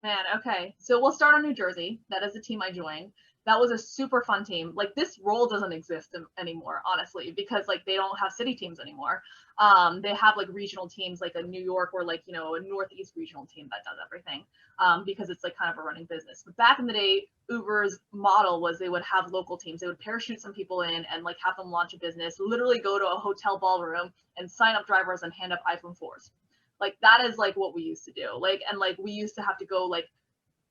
Man, okay. So we'll start on New Jersey. That is the team I joined. That was a super fun team. Like this role doesn't exist anymore, honestly, because like they don't have city teams anymore. They have like regional teams, like a New York or like, a Northeast regional team that does everything, because it's like kind of a running business. But back in the day, Uber's model was they would have local teams. They would parachute some people in and like have them launch a business, literally go to a hotel ballroom and sign up drivers and hand up iPhone 4s. Like that is like what we used to do. Like, and like we used to have to go like,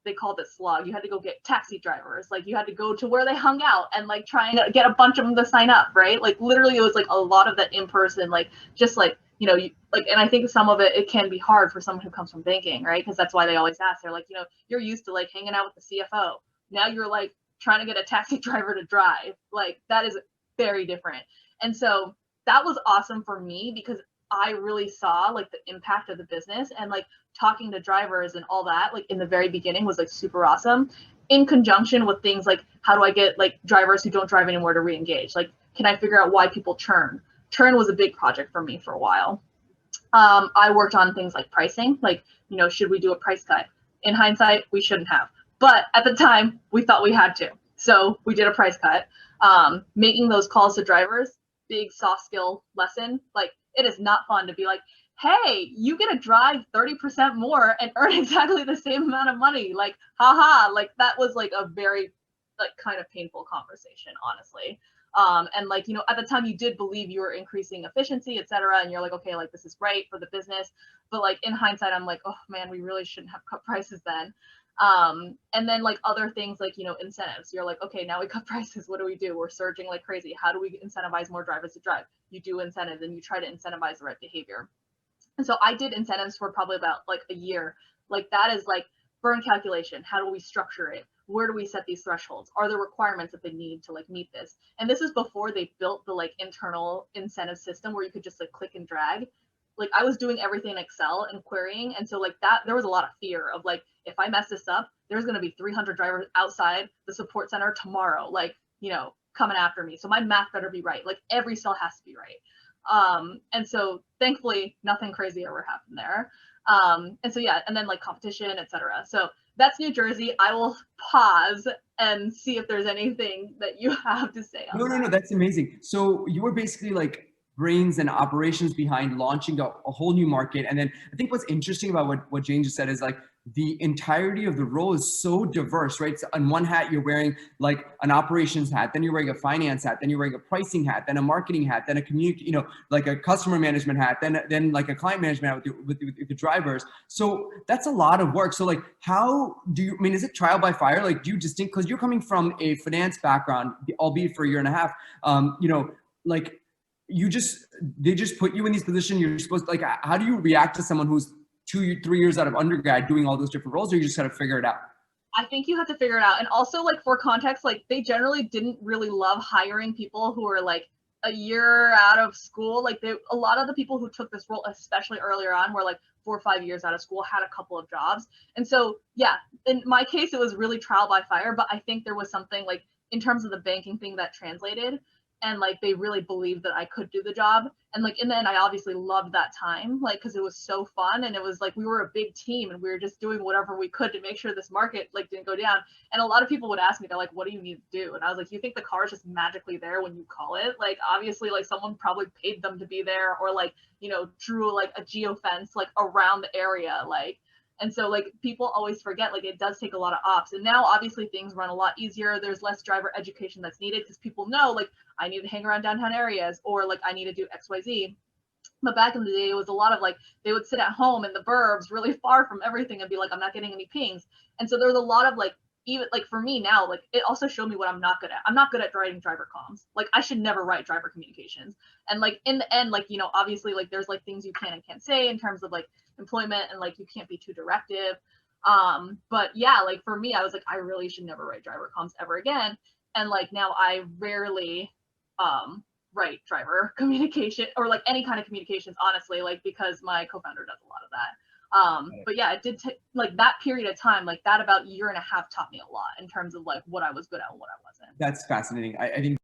they called it slog. You had to go get taxi drivers. Like you had to go to where they hung out and like try and get a bunch of them to sign up, right? Like literally it was like a lot of that in person, like just like, like, and I think some of it can be hard for someone who comes from banking, right? Because that's why they always ask. They're like, you're used to like hanging out with the CFO. Now you're like trying to get a taxi driver to drive. Like that is very different. And so that was awesome for me because I really saw like the impact of the business, and like talking to drivers and all that like in the very beginning was like super awesome, in conjunction with things like how do I get like drivers who don't drive anymore to re-engage? Like, can I figure out why people churn? Churn was a big project for me for a while. I worked on things like pricing, like, should we do a price cut? In hindsight, we shouldn't have. But at the time, we thought we had to. So we did a price cut. Making those calls to drivers, big soft skill lesson. Like, it is not fun to be like, hey, you get to drive 30% more and earn exactly the same amount of money. Like, haha, like that was like a very like kind of painful conversation, honestly. And like, at the time you did believe you were increasing efficiency, et cetera. And you're like, okay, like this is right for the business. But like in hindsight, I'm like, oh man, we really shouldn't have cut prices then. And then like other things like, incentives, you're like, okay, now we cut prices. What do we do? We're surging like crazy. How do we incentivize more drivers to drive? You do incentives and you try to incentivize the right behavior. And so I did incentives for probably about like a year. Like that is like burn calculation. How do we structure it? Where do we set these thresholds? Are there requirements that they need to like meet this? And this is before they built the like internal incentive system where you could just like click and drag. Like I was doing everything in Excel and querying. And so like that, there was a lot of fear of like, if I mess this up, there's going to be 300 drivers outside the support center tomorrow, like, coming after me. So my math better be right. Like every cell has to be right. And so thankfully nothing crazy ever happened there. And so, yeah, and then like competition, et cetera. So that's New Jersey. I will pause and see if there's anything that you have to say on No, that's amazing. So you were basically like brains and operations behind launching a whole new market. And then I think what's interesting about what Jane just said is like the entirety of the role is so diverse, right? So on one hat, you're wearing like an operations hat, then you're wearing a finance hat, then you're wearing a pricing hat, then a marketing hat, then a like a customer management hat, then like a client management hat with the drivers. So that's a lot of work. So like, how do you, I mean, is it trial by fire? Like, do you distinct, because you're coming from a finance background, albeit for a year and a half, like they just put you in these positions. You're supposed to, like, how do you react to someone who's 3 years out of undergrad doing all those different roles, or you just got to figure it out? I think you have to figure it out. And also like for context, like they generally didn't really love hiring people who were like a year out of school. Like a lot of the people who took this role, especially earlier on, were like 4 or 5 years out of school, had a couple of jobs. And so, yeah, in my case, it was really trial by fire, but I think there was something like in terms of the banking thing that translated, and like they really believed that I could do the job. And like in the end, I obviously loved that time, like because it was so fun, and it was like we were a big team and we were just doing whatever we could to make sure this market like didn't go down. And a lot of people would ask me, they're like, what do you need to do? And I was like, you think the car is just magically there when you call it? Like obviously like someone probably paid them to be there, or like drew like a geofence like around the area, like. And so like people always forget, like it does take a lot of ops. And now obviously things run a lot easier. There's less driver education that's needed because people know like I need to hang around downtown areas, or like I need to do XYZ. But back in the day, it was a lot of like they would sit at home in the burbs really far from everything and be like, I'm not getting any pings. And so there was a lot of like, even like for me now, like it also showed me what I'm not good at. I'm not good at writing driver comms. Like I should never write driver communications. And like in the end, like, obviously like there's like things you can and can't say in terms of like employment, and like you can't be too directive. But yeah, like for me, I was like, I really should never write driver comms ever again. And like now I rarely write driver communication or like any kind of communications, honestly, like because my co-founder does a lot of that. But yeah, it did take like that period of time, like that about year and a half taught me a lot in terms of like what I was good at and what I wasn't. That's fascinating. I think